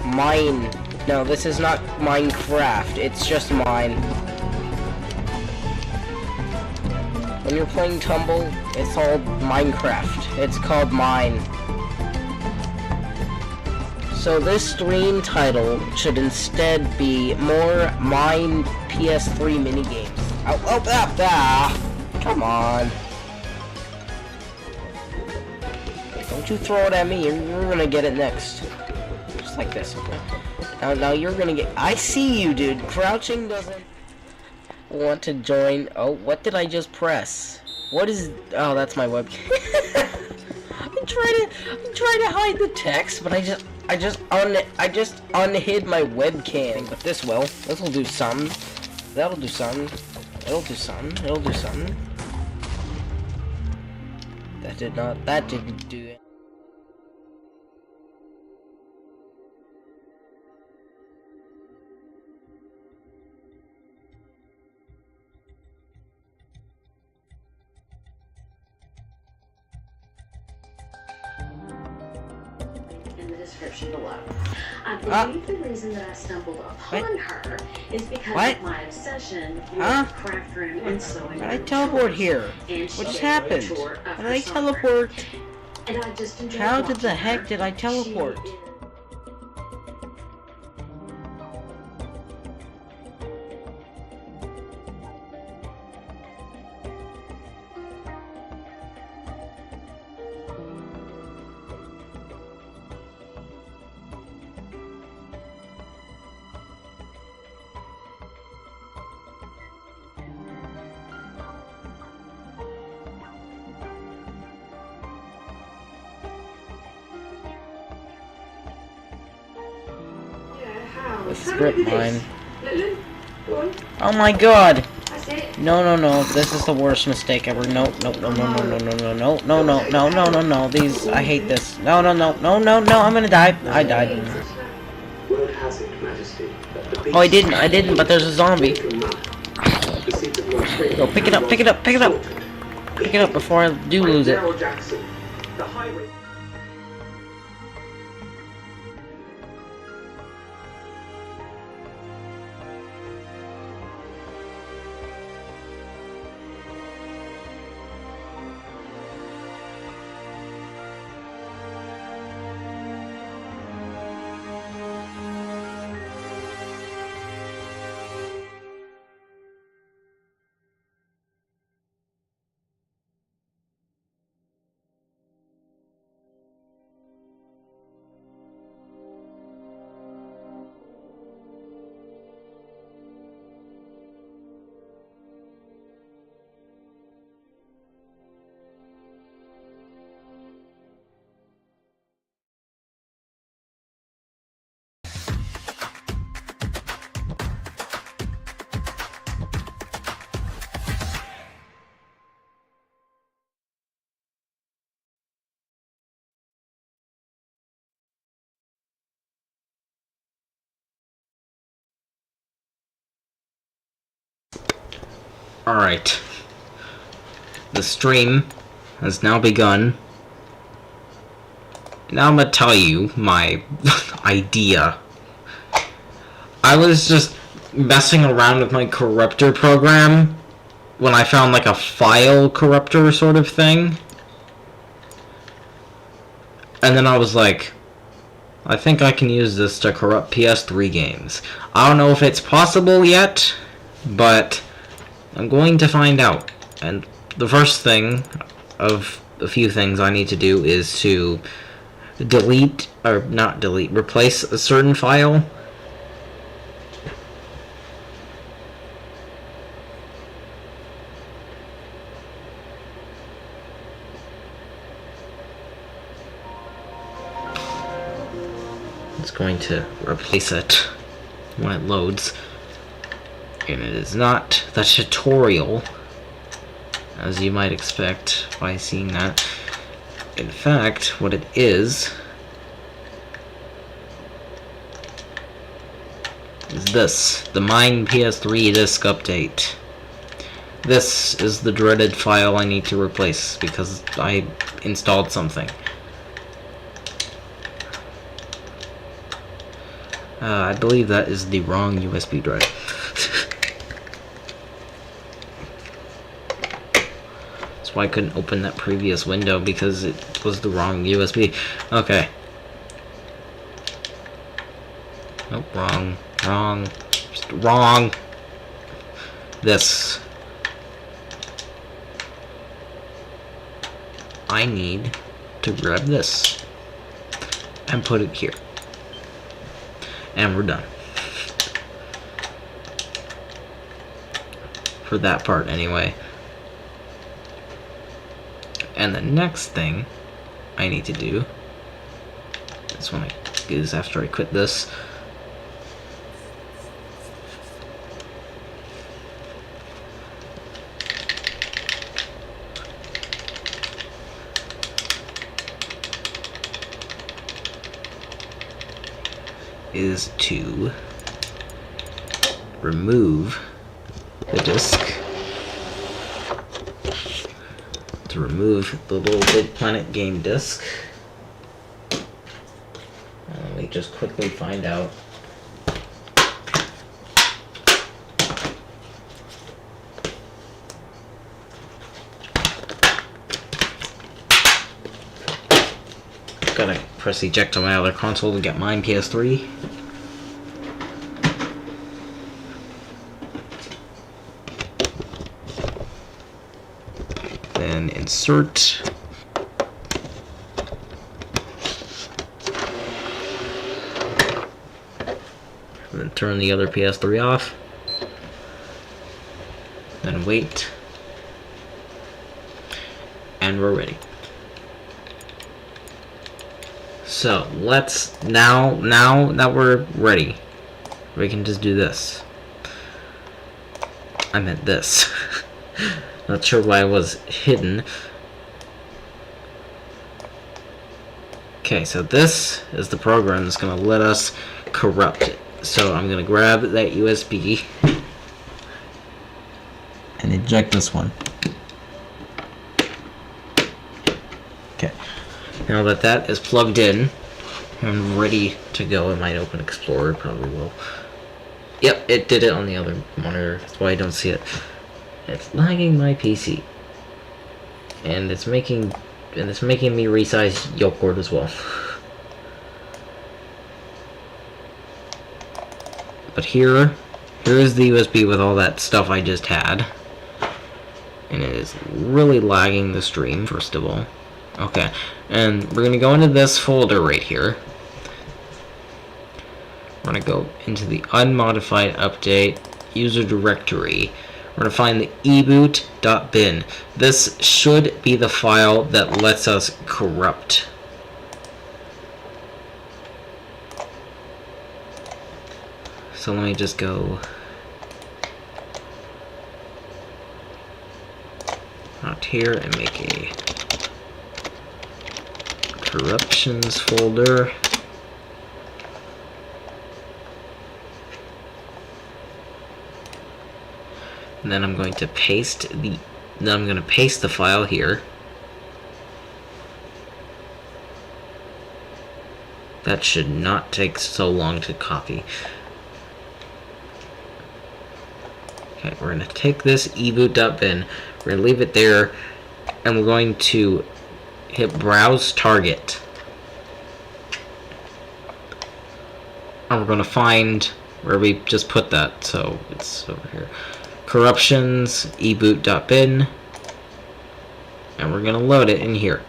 Mine. No, this is not Minecraft. It's just mine. When you're playing Tumble, it's called Minecraft. It's called Mine. So this stream title should instead be more Mine PS3 minigames. Come on. Don't you throw it at me. You're gonna get it next. Like this. Now you're gonna get. I see you, dude. Crouching doesn't want to join. Oh, what did I just press? What is? Oh, that's my webcam. I'm trying to hide the text, but I just unhid my webcam. But this will do something. That'll do something. It'll do something. It'll do something. That didn't do it. Description below. I believe the reason that I stumbled upon her is because of my obsession with craft room and sewing. How did I teleport here? What just happened? How did I teleport? And I just enjoyed How did the heck did I teleport? Script mine. Oh my god! No. This is the worst mistake ever. No. These. I hate this. No. I'm gonna die. I died. Oh, I didn't. But there's a zombie. Go pick it up. Pick it up before I do lose it. Alright. The stream has now begun. Now I'm gonna tell you my idea. I was just messing around with my corruptor program when I found like a file corruptor sort of thing. And then I was like, I think I can use this to corrupt PS3 games. I don't know if it's possible yet, but I'm going to find out. And the first thing of a few things I need to do is to delete, or not delete, replace a certain file. It's going to replace it when it loads. And it is not the tutorial, as you might expect by seeing that. In fact, what it is this, the Mine PS3 disk update. This is the dreaded file I need to replace because I installed something. I believe that is the wrong USB drive. That's why I couldn't open that previous window, because it was the wrong USB. Okay. Nope, wrong. Just wrong. This. I need to grab this and put it here. And we're done. For that part, anyway. And the next thing I need to do, this one is after I quit this, is to remove the disk, to remove the little Big Planet game disk. Let me just quickly find out. Gotta press eject on my other console to get mine PS3. Then insert. And then turn the other PS3 off. Then wait. And we're ready. So let's now that we're ready, we can just do this. I meant this. Not sure why it was hidden. Okay, so this is the program that's gonna let us corrupt it. So I'm gonna grab that USB and eject this one. Okay. Now that that is plugged in, I'm ready to go. It might open Explorer, probably will. Yep, it did it on the other monitor. That's why I don't see it. It's lagging my PC, and it's making me resize Yolcord as well. But here is the USB with all that stuff I just had, and it is really lagging the stream. First of all. Okay, and we're gonna go into this folder right here. We're gonna go into the unmodified update user directory. We're gonna find the eboot.bin. This should be the file that lets us corrupt. So let me just go out here and make a corruptions folder. And then I'm going to paste the file here. That should not take so long to copy. Okay, we're gonna take this eboot.bin, we're gonna leave it there, and we're going to hit browse target. And we're gonna find where we just put that, so it's over here. Corruptions, eboot.bin, and we're gonna load it in here.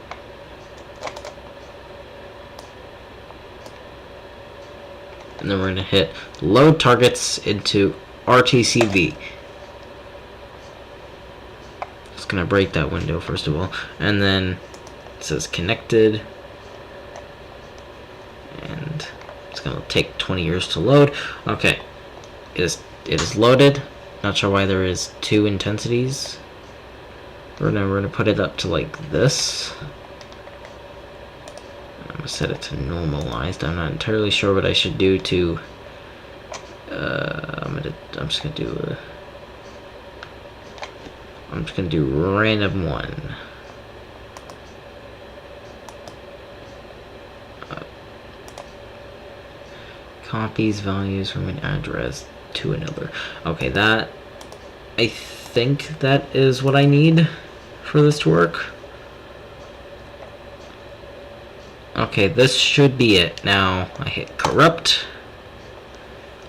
And then we're gonna hit load targets into RTCV. Just gonna break that window first of all, and then it says connected, and it's gonna take 20 years to load. Okay, it is loaded. Not sure why there is 2 intensities. We're gonna put it up to like this. I'm gonna set it to normalized. I'm not entirely sure what I should do to. I'm just gonna do random 1. Copies values from an address to another. Okay, that I think that is what I need for this to work. Okay, this should be it. Now I hit corrupt,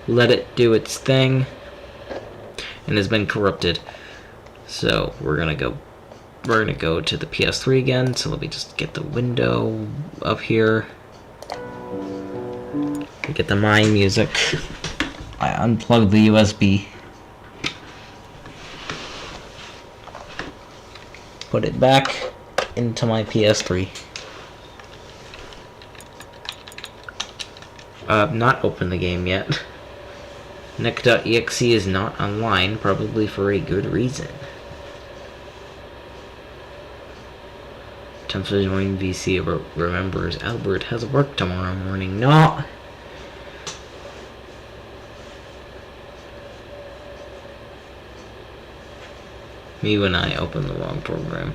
let it do its thing, and has been corrupted. So we're gonna go to the PS3 again. So let me just get the window up here. Get the My Music. I unplugged the USB. Put it back into my PS3. Not open the game yet. Nick.exe is not online, probably for a good reason. Attempts to join VC, but remembers Albert has work tomorrow morning. No! Me when I open the wrong program.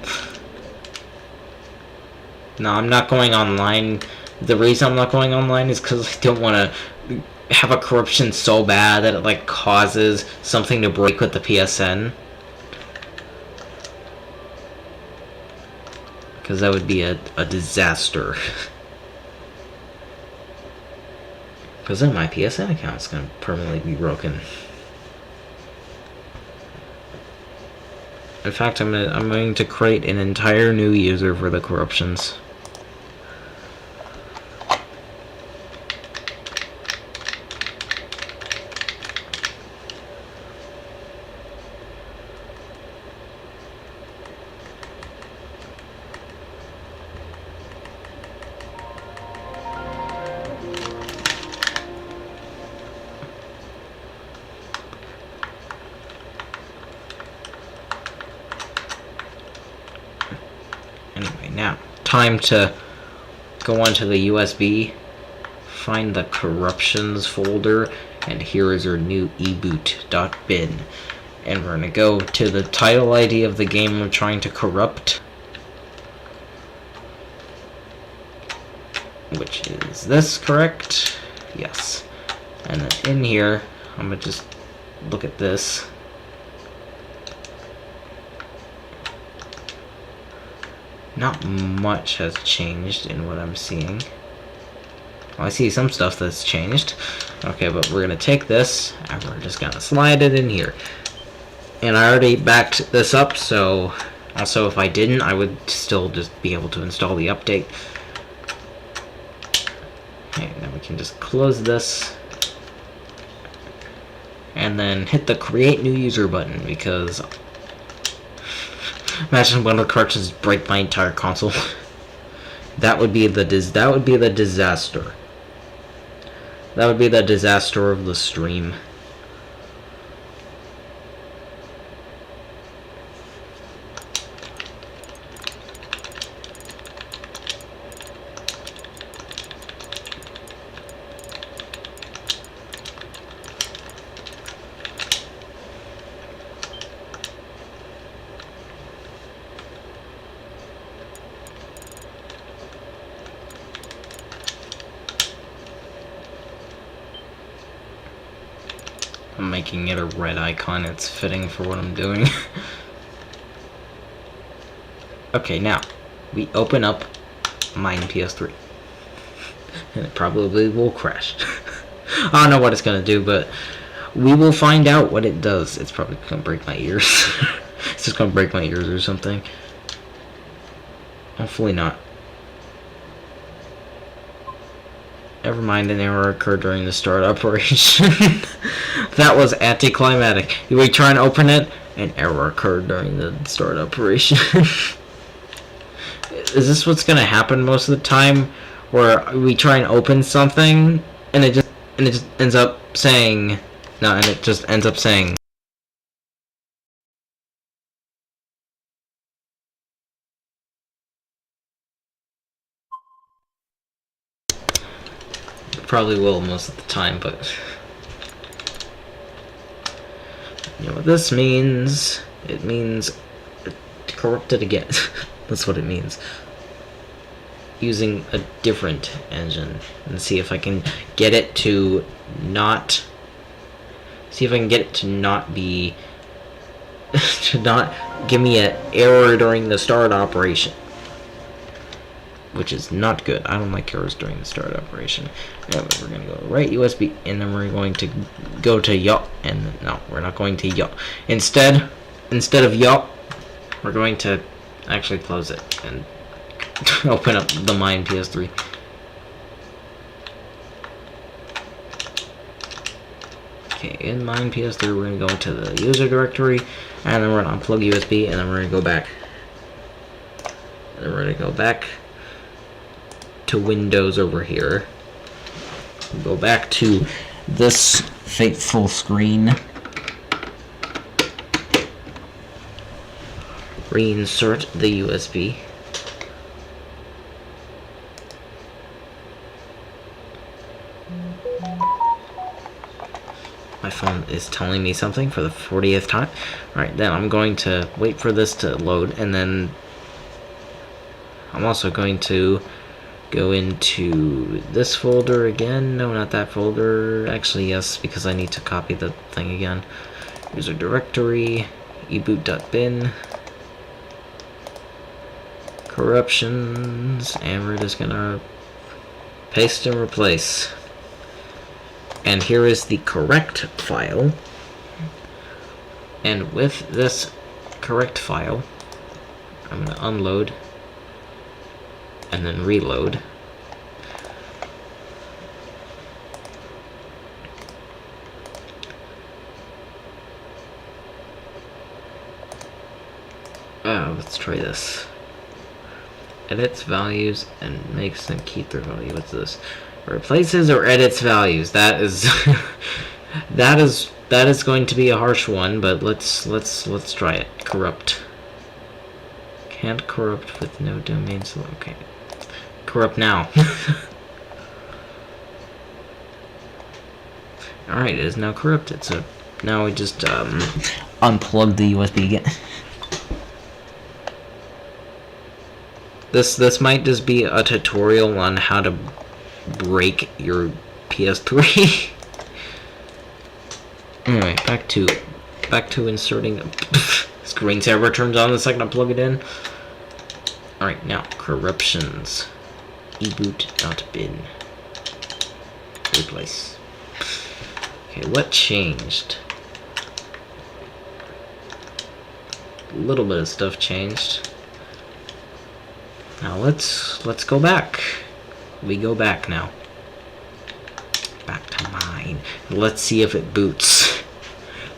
No, I'm not going online. The reason I'm not going online is because I don't want to have a corruption so bad that it like causes something to break with the PSN. Because that would be a disaster. Because then my PSN account is going to permanently be broken. In fact, I'm going to create an entire new user for the corruptions. Anyway, now, time to go onto the USB, find the corruptions folder, and here is our new eboot.bin. And we're going to go to the title ID of the game we're trying to corrupt, which is this, correct? Yes. And then in here, I'm going to just look at this. Not much has changed in what I'm seeing. Well, I see some stuff that's changed. Okay, but we're gonna take this and we're just gonna slide it in here. And I already backed this up, so also if I didn't, I would still just be able to install the update. Okay, then we can just close this and then hit the create new user button, because imagine one of the corruptions break my entire console. That would be the disaster. That would be the disaster of the stream. I'm making it a red icon. It's fitting for what I'm doing. Okay, now we open up Mine PS3, and it probably will crash. I don't know what it's gonna do, but we will find out what it does. It's probably gonna break my ears. It's just gonna break my ears or something. Hopefully not. Never mind, an error occurred during the start operation. That was anticlimactic. We try and open it, an error occurred during the start operation. Is this what's gonna happen most of the time? Where we try and open something, and it just ends up saying no, and it just ends up saying probably will most of the time, but you know what this means? It means corrupted again. That's what it means. Using a different engine and see if I can get it to not be to not give me an error during the start operation, which is not good. I don't like errors during the start operation. Anyway, we're gonna go right USB, and then we're going to go to YO, and no, we're not going to YO. Instead of YO, we're going to actually close it and open up the Mine PS3. Okay, in Mine PS3, we're going to go into the user directory, and then we're going to unplug USB, and then we're going to go back. And then we're going to go back to Windows over here. Go back to this fateful screen. Reinsert the USB. My phone is telling me something for the 40th time. Alright, then I'm going to wait for this to load, and then I'm also going to go into this folder again. No, not that folder. Actually, yes, because I need to copy the thing again. User directory, eboot.bin, corruptions, and we're just gonna paste and replace. And here is the correct file. And with this correct file, I'm going to unload and then reload. Let's try this. Edits values and makes them keep their value. What's this? Replaces or edits values. That is that is going to be a harsh one, but let's try it. Corrupt. Can't corrupt with no domain, so okay. Corrupt now. Alright, it is now corrupted, so now we just unplug the USB again. This might just be a tutorial on how to break your PS3. Anyway, back to inserting. Screensaver turns on the second I plug it in. Alright, now corruptions. eboot.bin. Replace. Okay, what changed? A little bit of stuff changed. Now let's go back. We go back now. Back to Mine. Let's see if it boots.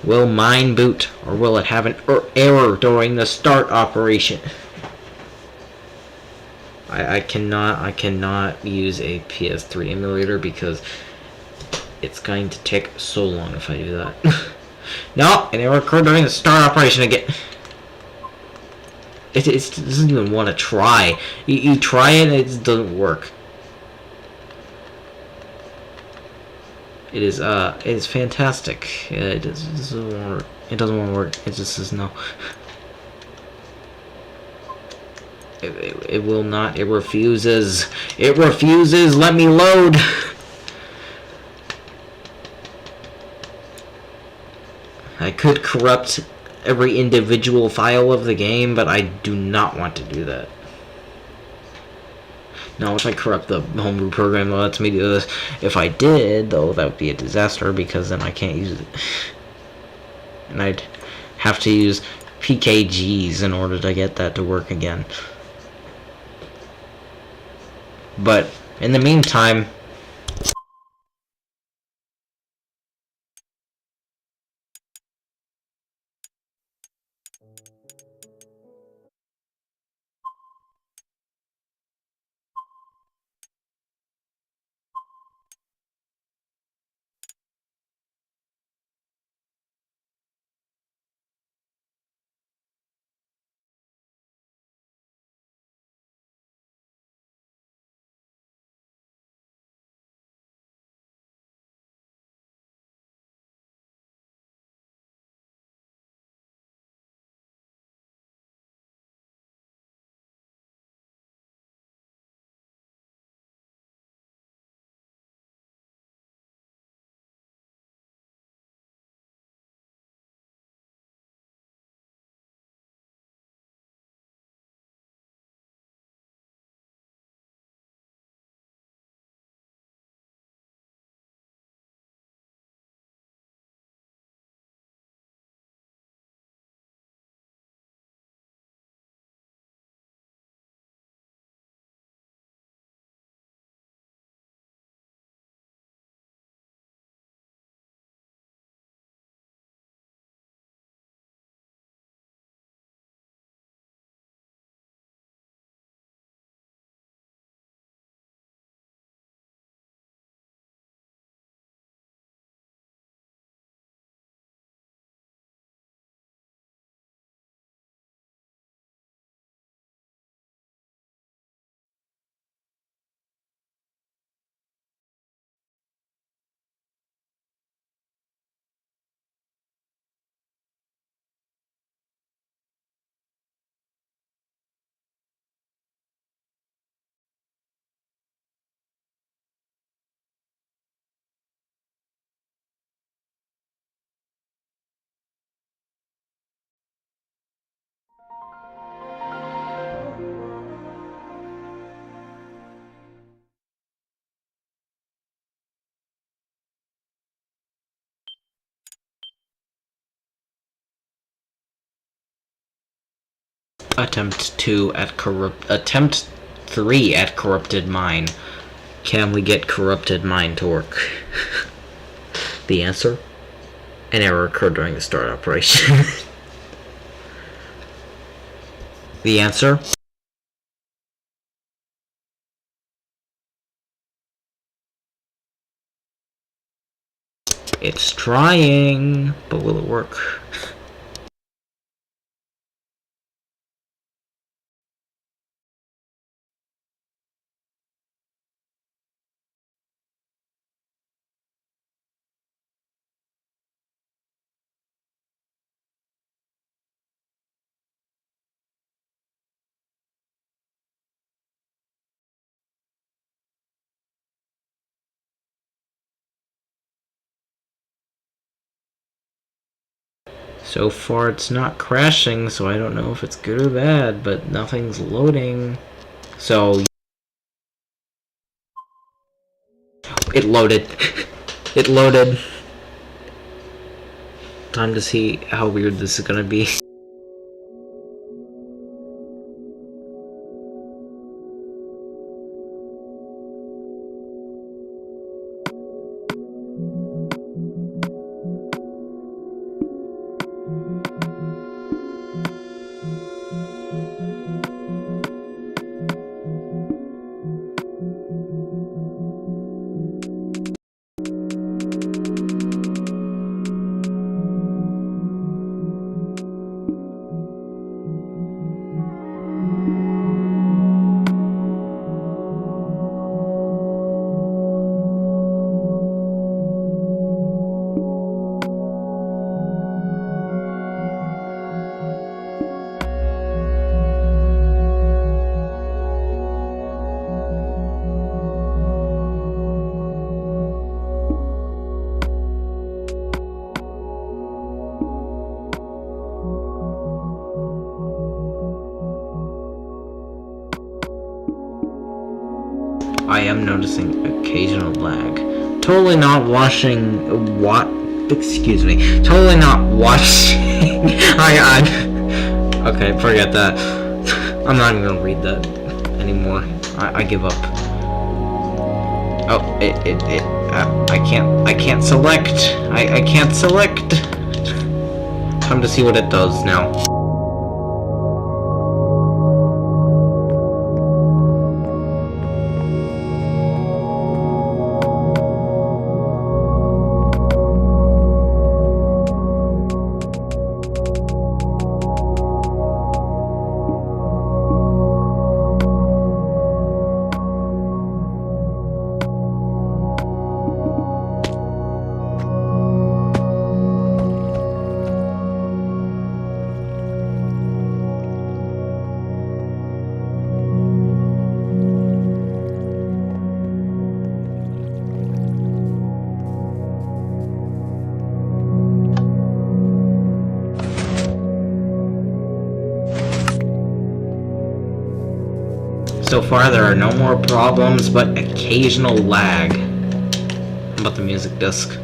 Will Mine boot, or will it have an error during the start operation? I cannot use a PS3 emulator because it's going to take so long if I do that. No, an error occurred during the start operation again. It doesn't even want to try. You try it and it doesn't work. It is fantastic. It doesn't want to work. It doesn't want to work. It just says no. It will not. It refuses. It refuses. Let me load. I could corrupt every individual file of the game, but I do not want to do that. Now, if I corrupt the homebrew program that lets me do this, if I did, though, that would be a disaster, because then I can't use it. And I'd have to use PKGs in order to get that to work again. But, in the meantime... Attempt 3 at corrupted mine. Can we get corrupted mine to work? The answer? An error occurred during the start operation. The answer? It's trying, but will it work? So far it's not crashing, so I don't know if it's good or bad, but nothing's loading. So... It loaded. It loaded. Time to see how weird this is gonna be. am noticing occasional lag. Totally not watching what? Excuse me. Totally not watching. Okay, forget that. I'm not even gonna read that anymore. I give up. Oh, I can't select. I can't select. Time to see what it does now. So far, there are no more problems, but occasional lag. How about the music disc?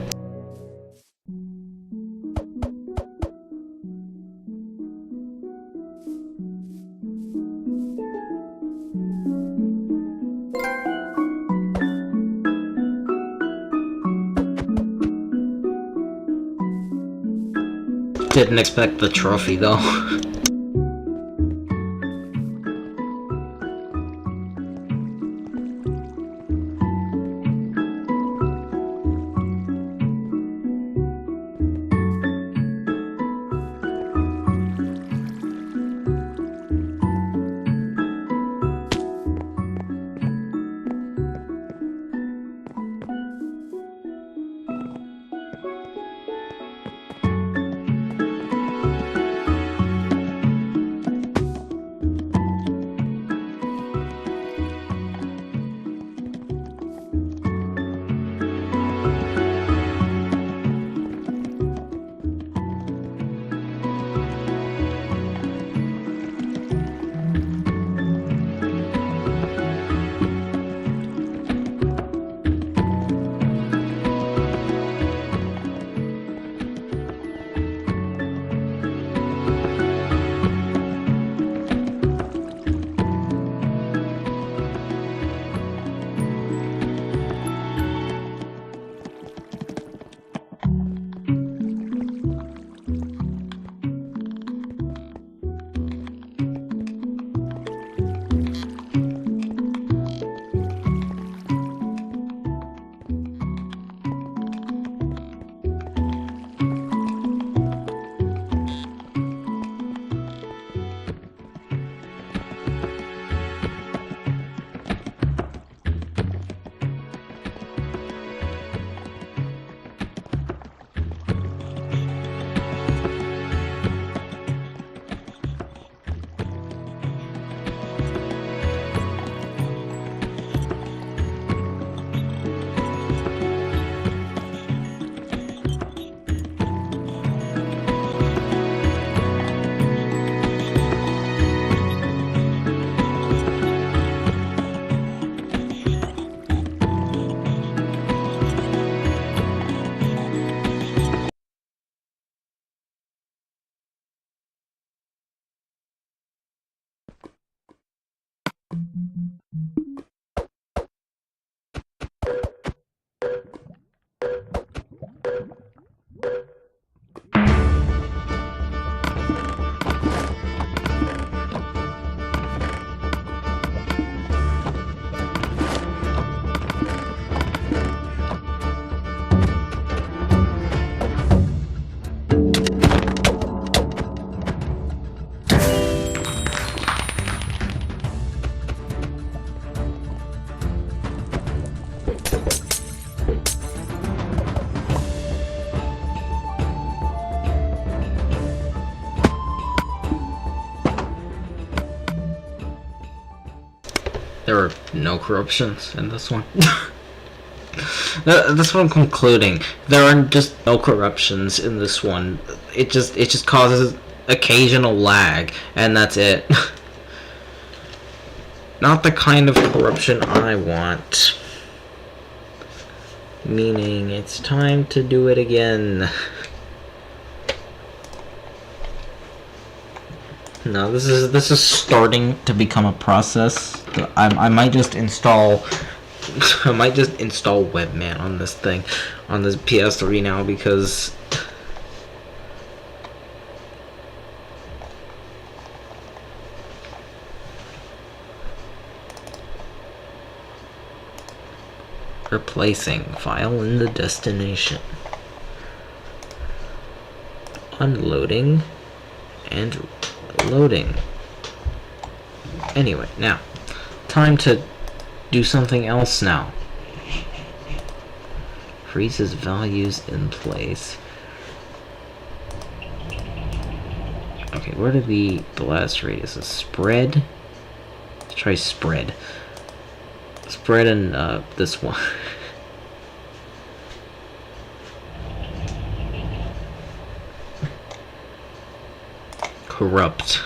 Didn't expect the trophy, though. There are no corruptions in this one. That's what I'm concluding. There are just no corruptions in this one. It just causes occasional lag, and that's it. Not the kind of corruption I want. Meaning it's time to do it again. No, this is starting to become a process. I might just install Webman on this thing, on this PS3 now, because replacing file in the destination, unloading and loading. Anyway, now time to do something else now. Freezes values in place. Okay, where did the last radius is? Spread. Let's try spread. Spread and this one. Corrupt.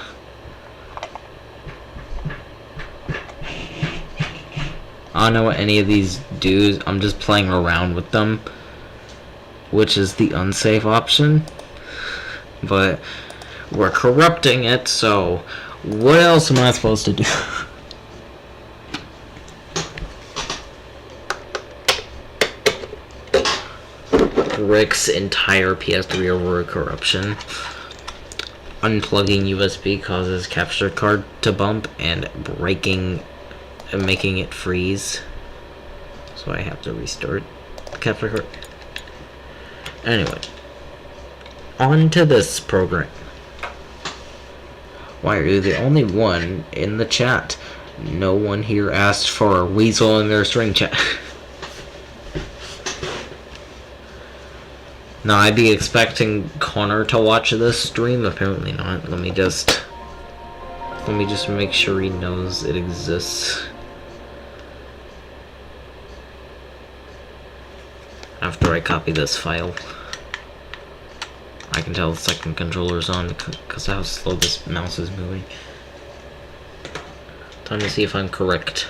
I don't know what any of these do. I'm just playing around with them, which is the unsafe option. But we're corrupting it, so what else am I supposed to do? Rick's entire PS3 over a corruption. Unplugging USB causes capture card to bump and breaking and making it freeze. So I have to restart the capture card. Anyway, on to this program. Why are you the only one in the chat? No one here asked for a weasel in their string chat. Now, I'd be expecting Connor to watch this stream. Apparently not. Let me just make sure he knows it exists. After I copy this file, I can tell the second controller's on because of how slow this mouse is moving. Time to see if I'm correct.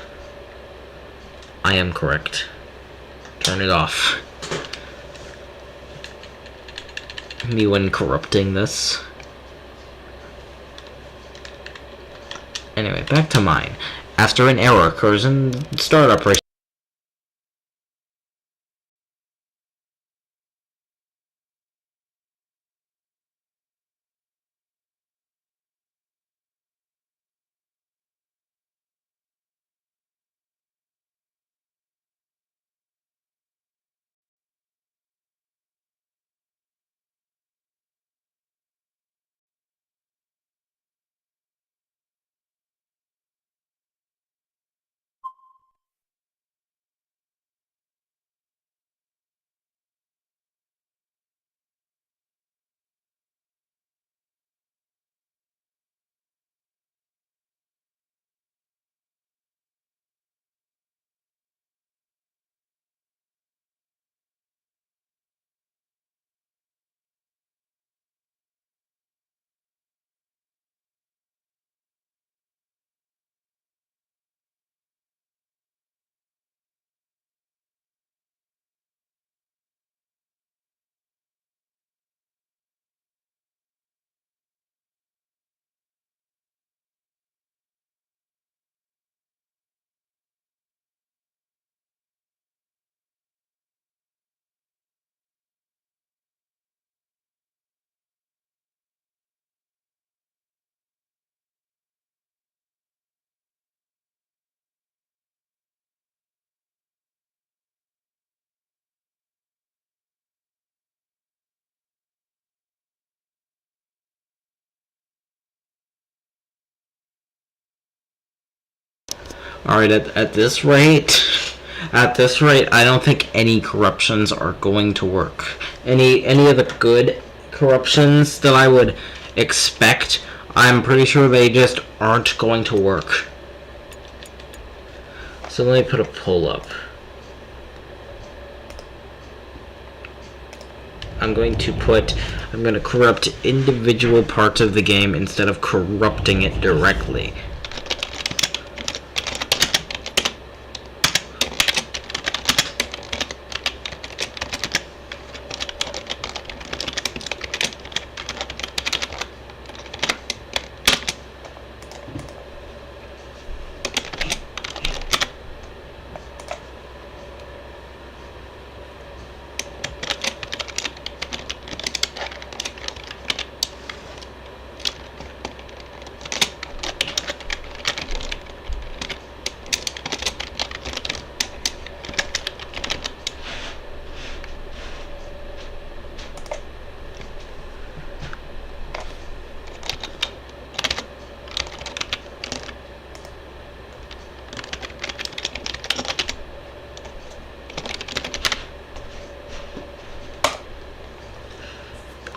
I am correct. Turn it off. Me when corrupting this. Anyway, back to mine. After an error occurs in startup race. Alright, at this rate, I don't think any corruptions are going to work. Any of the good corruptions that I would expect, I'm pretty sure they just aren't going to work. So let me put a pull up. I'm going to corrupt individual parts of the game instead of corrupting it directly.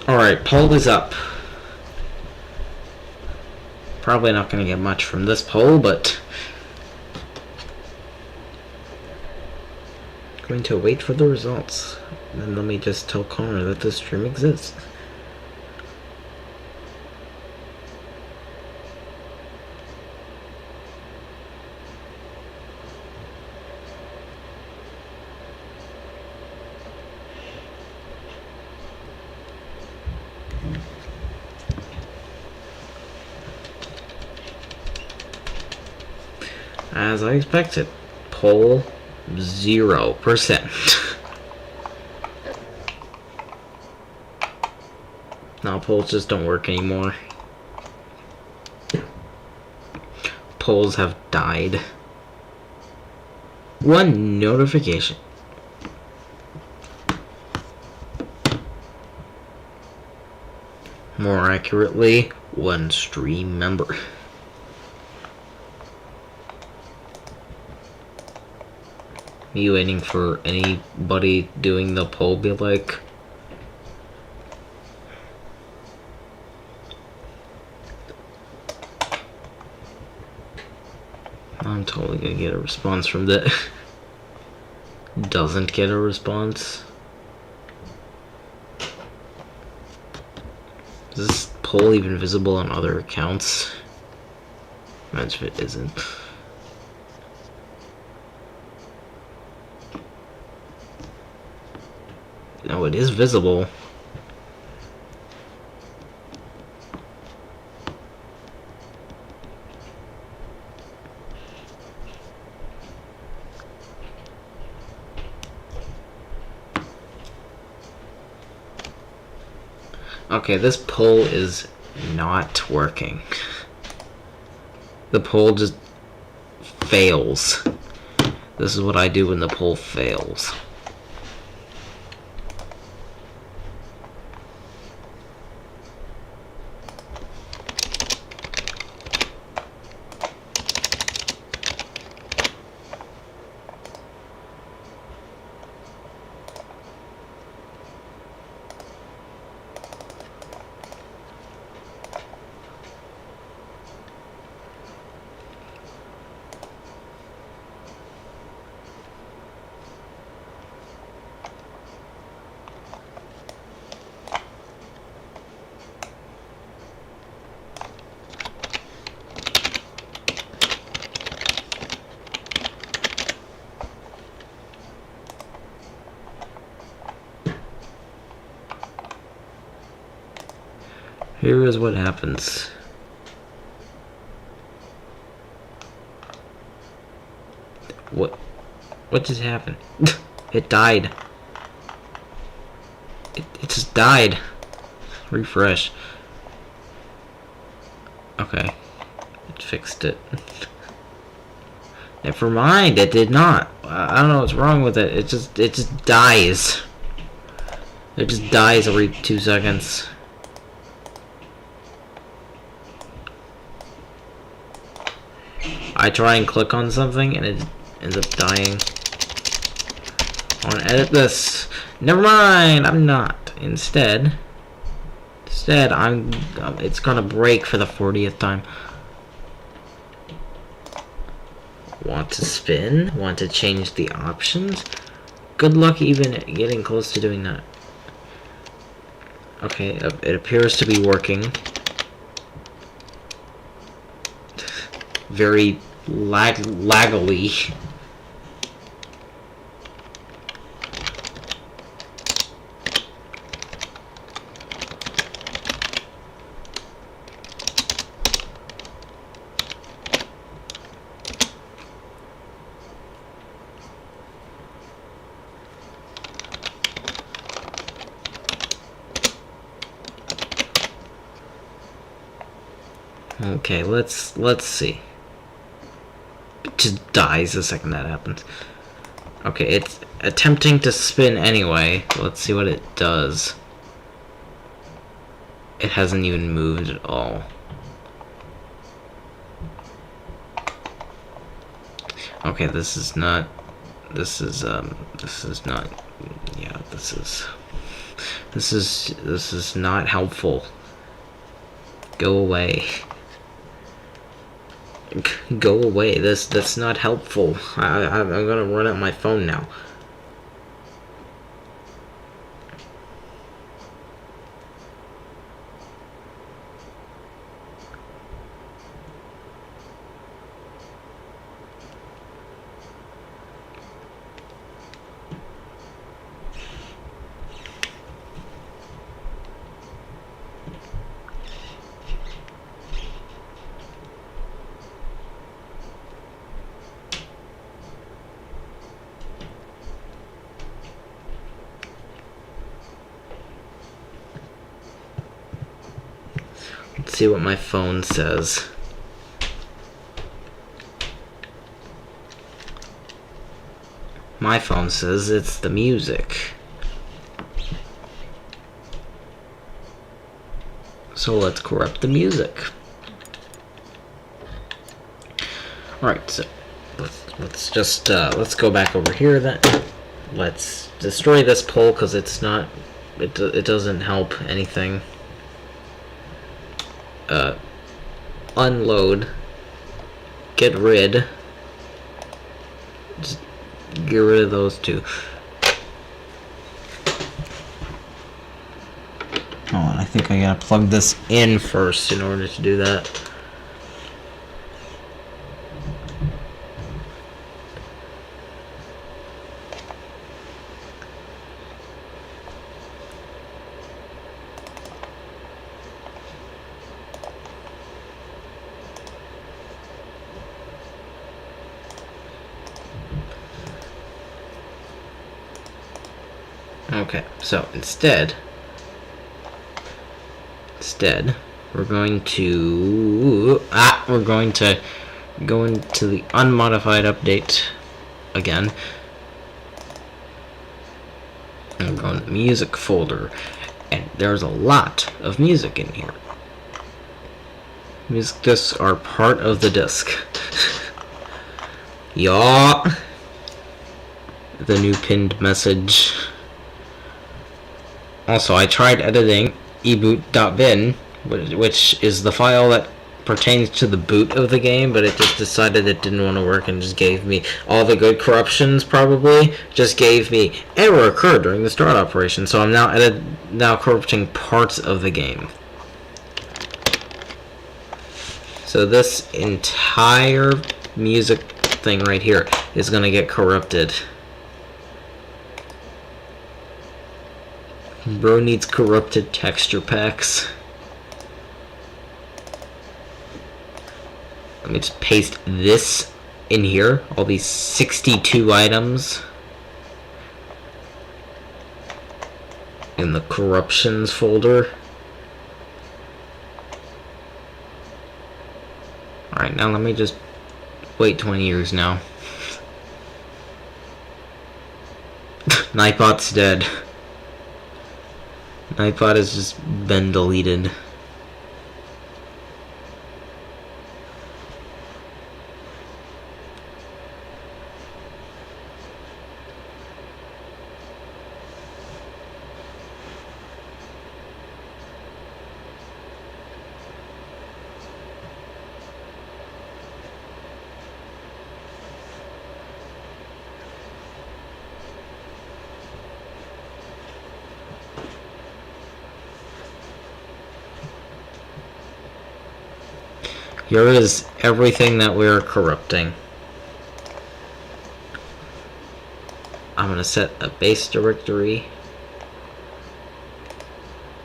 Alright, poll is up. Probably not going to get much from this poll, but going to wait for the results. And let me just tell Connor that this stream exists. As I expected, poll 0%. Now polls just don't work anymore. Polls have died. One notification. More accurately, one stream member. Me waiting for anybody doing the poll be like, I'm totally gonna get a response from that. Doesn't get a response. Is this poll even visible on other accounts? Imagine if it isn't. No, it is visible. Okay, this poll is not working. The poll just fails. This is what I do when the poll fails. Here is what happens. What just happened? It died. It just died. Refresh. Okay. It fixed it. Never mind, it did not. I don't know what's wrong with it. It just dies. It just dies every 2 seconds. I try and click on something and it ends up dying. I want to edit this. Never mind, I'm not. Instead, it's gonna break for the 40th time. Want to spin? Want to change the options? Good luck even getting close to doing that. Okay, it appears to be working. Very laggily. Okay, let's see. It just dies the second that happens. Okay, it's attempting to spin anyway. Let's see what it does. It hasn't even moved at all. Okay, this is not, yeah, this is This is not helpful. Go away. Go away. That's not helpful. I'm gonna run out my phone now. Let's see what my phone says. My phone says it's the music. So let's corrupt the music. Alright, so let's just let's go back over here then. Let's destroy this pole because it's not it doesn't help anything. Unload. Get rid. Just get rid of those two. Oh, and I think I gotta plug this in first in order to do that. Okay, so instead we're going to go into the unmodified update again and go in the music folder, and there's a lot of music in here. Music discs are part of the disc. Yeah. The new pinned message. Also, I tried editing eboot.bin, which is the file that pertains to the boot of the game, but it just decided it didn't want to work and just gave me all the good corruptions. Probably just gave me error occurred during the start operation. So I'm now corrupting parts of the game. So this entire music thing right here is gonna get corrupted. Bro needs corrupted texture packs. Let me just paste this in here. All these 62 items in the corruptions folder. Alright, now let me just wait 20 years now. Nightbot's dead. Nightbot has just been deleted. Here is everything that we're corrupting. I'm gonna set a base directory,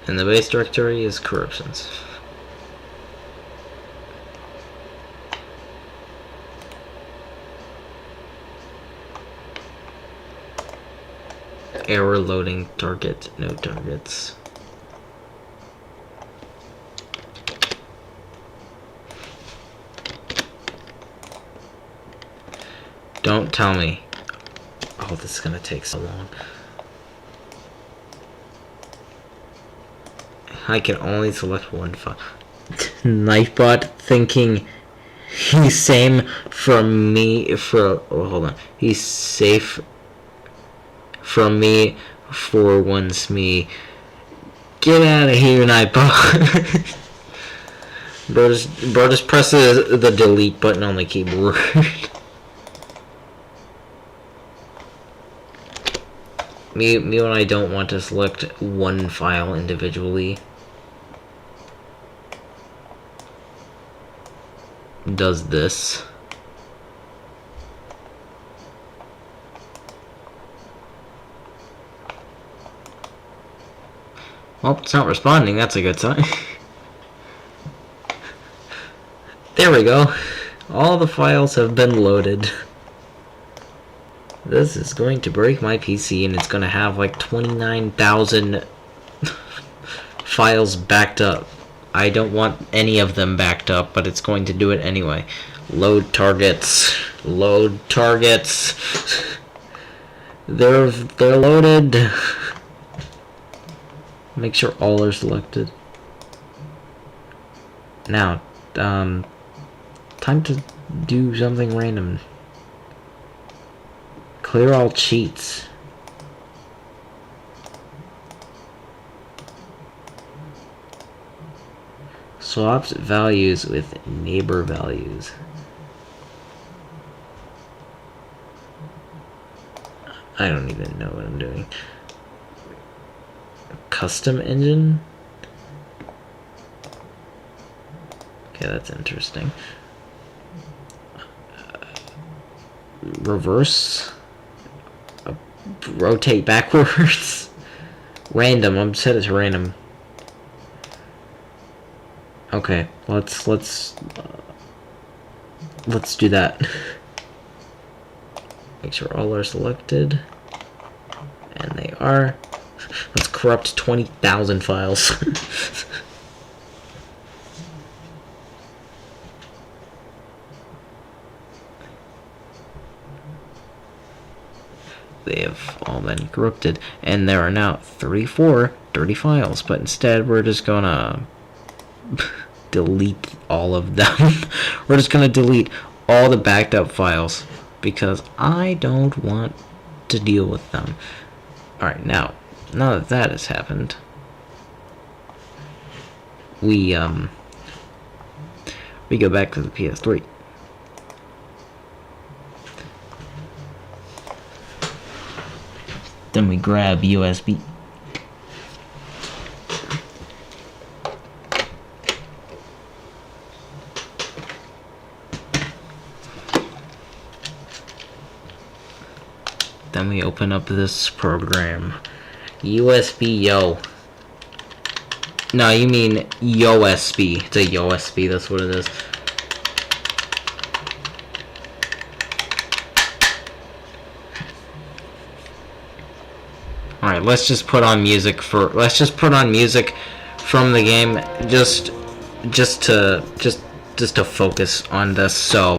and the base directory is corruptions. Error loading target, no targets. Don't tell me. Oh, this is gonna take so long. I can only select one file. Knifebot thinking he's same from me for. Oh, hold on. He's safe from me for once me. Get out of here, Nightbot. Bro just presses the delete button on the keyboard. me when I don't want to select one file individually. Does this. Well, it's not responding, that's a good sign. There we go. All the files have been loaded. This is going to break my PC, and it's going to have like 29,000 files backed up. I don't want any of them backed up, but it's going to do it anyway. Load targets. Load targets. They're loaded. Make sure all are selected. Now, time to do something random. Clear all cheats. Swaps values with neighbor values. I don't even know what I'm doing. Custom engine? Okay, that's interesting. Reverse? Rotate backwards? Random, I'm set it to random. Okay, let's do that. Make sure all are selected. And they are. Let's corrupt 20,000 files. They have all been corrupted, and there are now 34 dirty files, but instead we're just gonna delete all of them. We're just gonna delete all the backed up files because I don't want to deal with them. Alright, now that that has happened, we go back to the PS3. Then we grab USB. Then we open up this program. USB Yo. No, you mean USB. It's a USB, that's what it is. Alright, let's just put on music from the game just to focus on this. So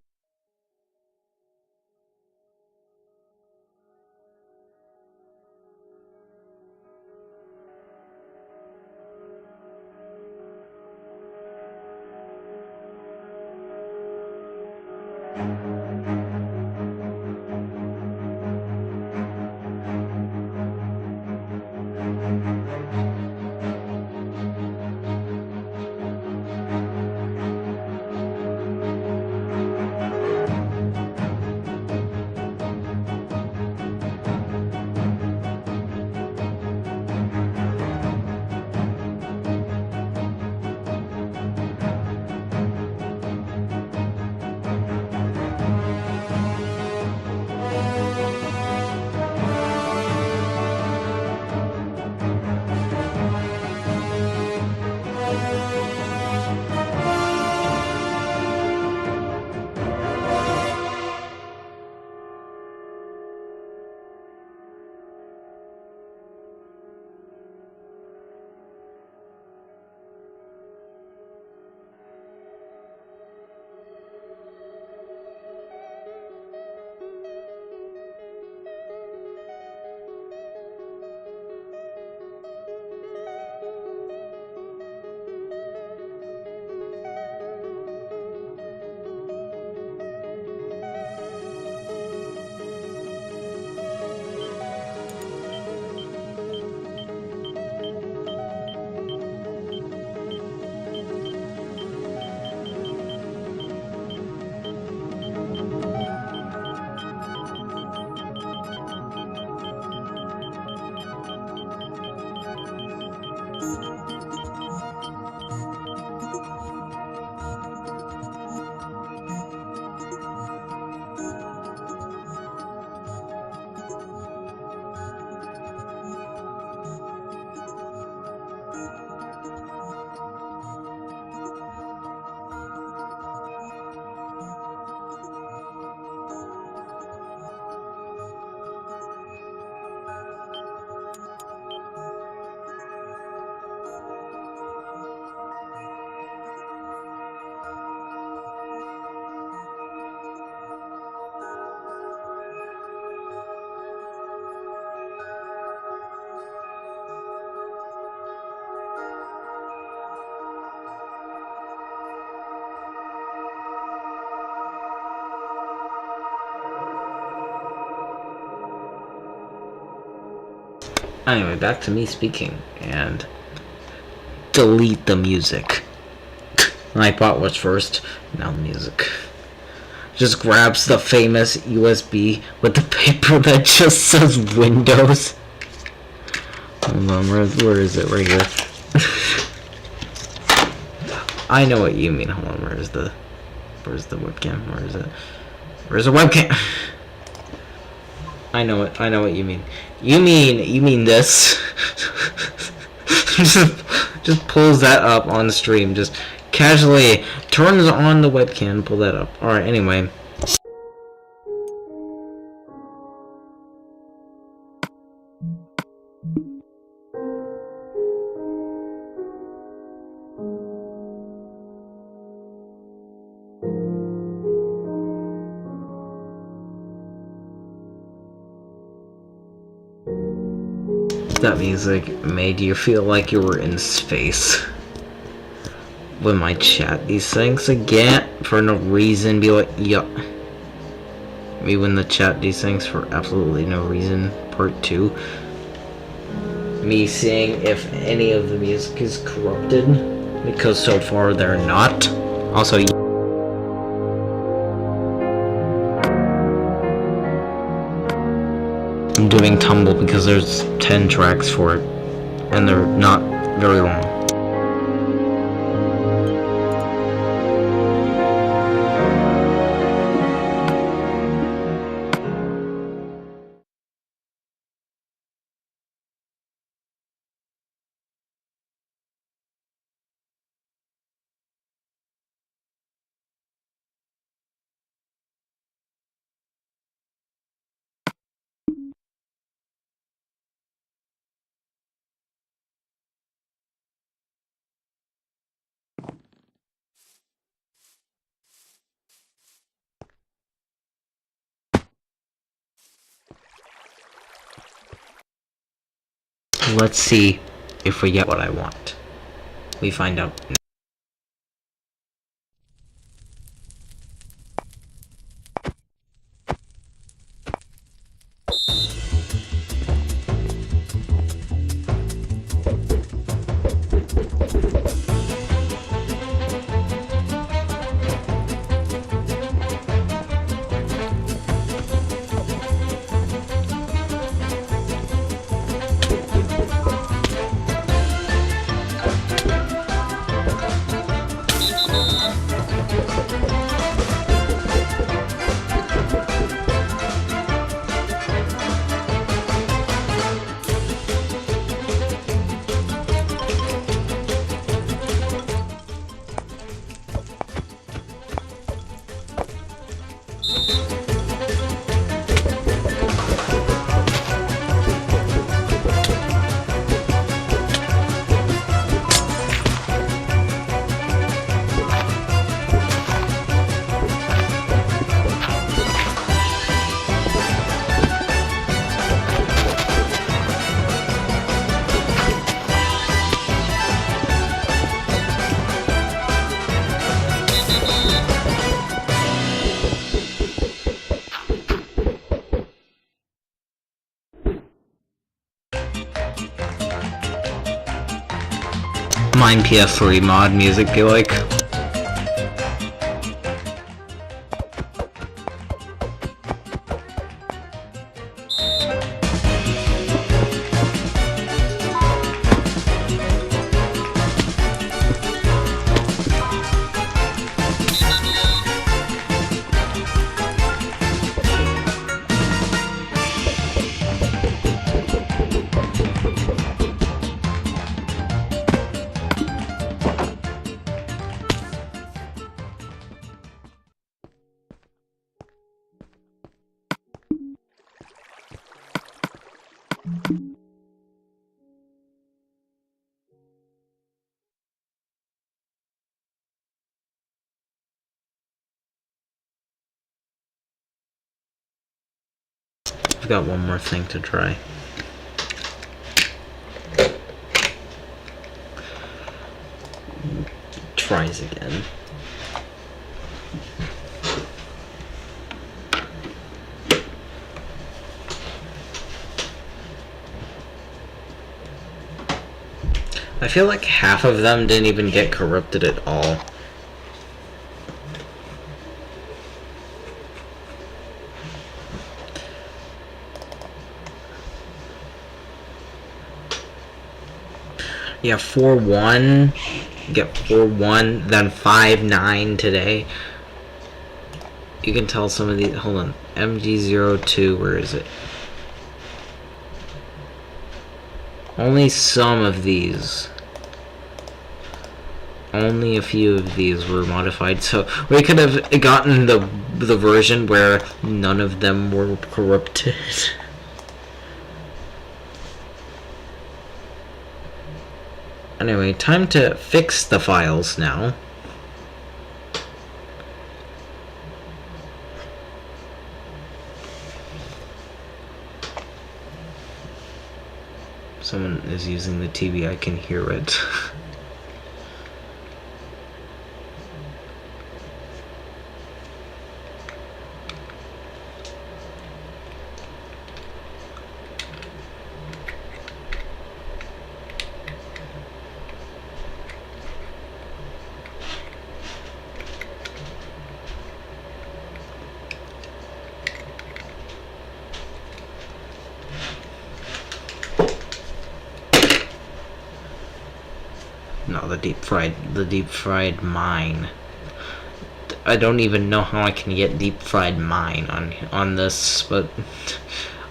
Anyway, back to me speaking, and delete the music. I thought was first, now the music. Just grabs the famous USB with the paper that just says Windows. Hold on, where is it? Right here. I know what you mean. Hold on, where's the webcam? Where is it? Where's the webcam? I know what you mean. You mean this. just pulls that up on stream. Just casually turns on the webcam, pull that up. Alright, anyway. That music made you feel like you were in space. When I chat these things again for no reason, be like, yup. Me when the chat these things for absolutely no reason, part 2. Me seeing if any of the music is corrupted, because so far they're not. Also, I'm doing Tumble because there's 10 tracks for it, and they're not very long. Let's see if we get what I want. We find out. Mine PS3 mod music be like. I've got one more thing to try. Tries again. I feel like half of them didn't even get corrupted at all. Yeah, 4-1. Get 4-1, then 5-9 today. You can tell some of these. Hold on. MG02, where is it? Only some of these. Only a few of these were modified, so we could have gotten the version where none of them were corrupted. Anyway, time to fix the files now. Someone is using the TV, I can hear it. No, the deep fried mine. I don't even know how I can get deep fried mine on this, but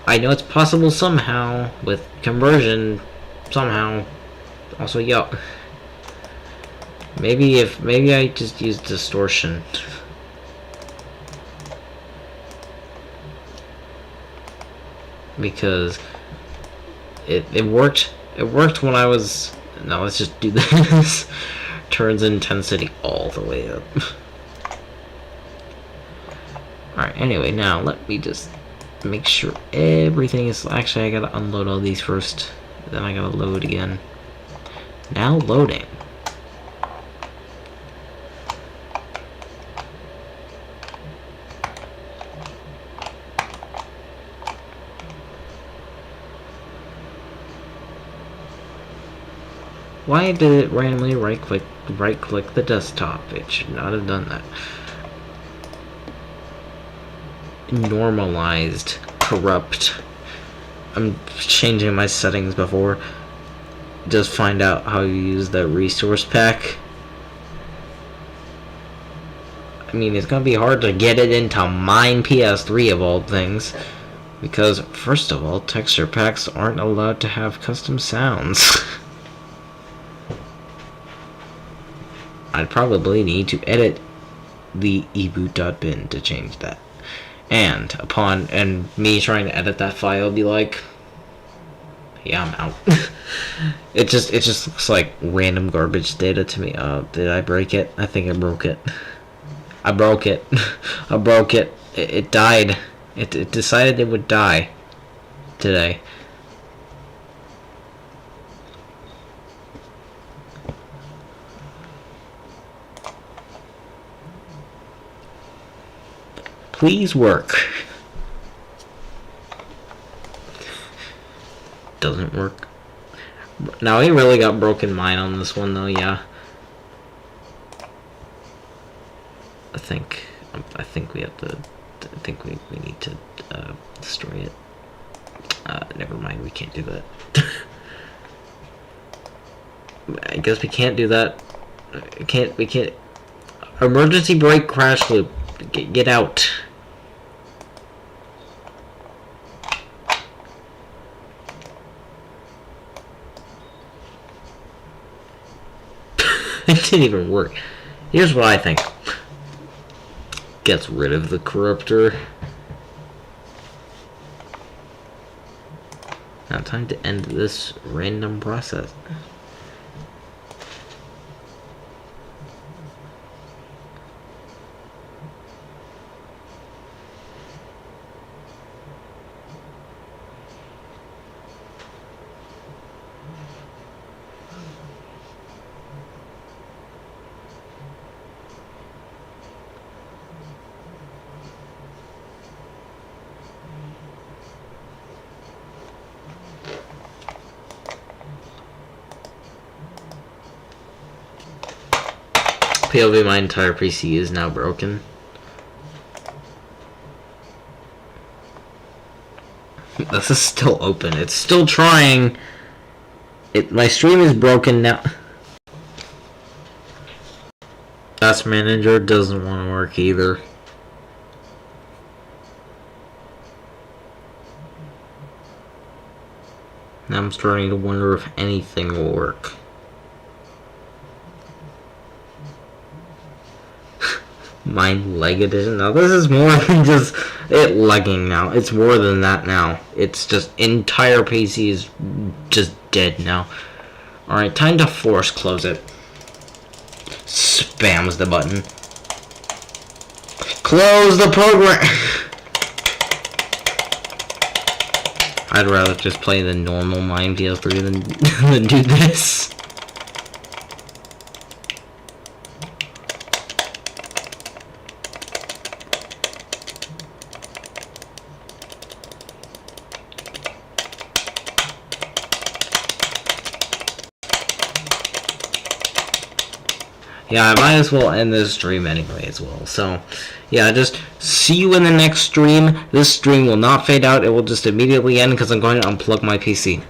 I know it's possible somehow with conversion. Somehow. Also, yo, maybe I just use distortion. Because it worked. It worked when I was. Now let's just do this. Turns intensity all the way up. Alright, anyway, now let me just make sure everything is... Actually, I gotta unload all these first. Then I gotta load again. Now loading. Why did it randomly right click the desktop? It should not have done that. Normalized corrupt. I'm changing my settings before. Just find out how you use the resource pack. I mean, it's gonna be hard to get it into mine PS3 of all things. Because, first of all, texture packs aren't allowed to have custom sounds. I'd probably need to edit the eboot.bin to change that. And me trying to edit that file be like, yeah, I'm out. it just looks like random garbage data to me. Did I break it? I think I broke it. I broke it. I broke it. It died. It decided it would die today. Please work. Doesn't work. Now he really got broken mine on this one though, yeah. I think we have to. I think we need to destroy it. Never mind, we can't do that. I guess we can't do that. We can't. Emergency brake crash loop. Get out. It didn't even work. Here's what I think. Gets rid of the corruptor. Now time to end this random process. POV, my entire PC is now broken. This is still open. It's still trying. My stream is broken now. Task Manager doesn't want to work either. Now I'm starting to wonder if anything will work. Mine leg edition. Now this is more than just it lagging now. It's more than that now. It's just entire PC is just dead now. Alright, time to force close it. Spams the button. Close the program! I'd rather just play the normal Mine PS3 than do this. Yeah, I might as well end this stream anyway as well. So, yeah, just see you in the next stream. This stream will not fade out. It will just immediately end because I'm going to unplug my PC.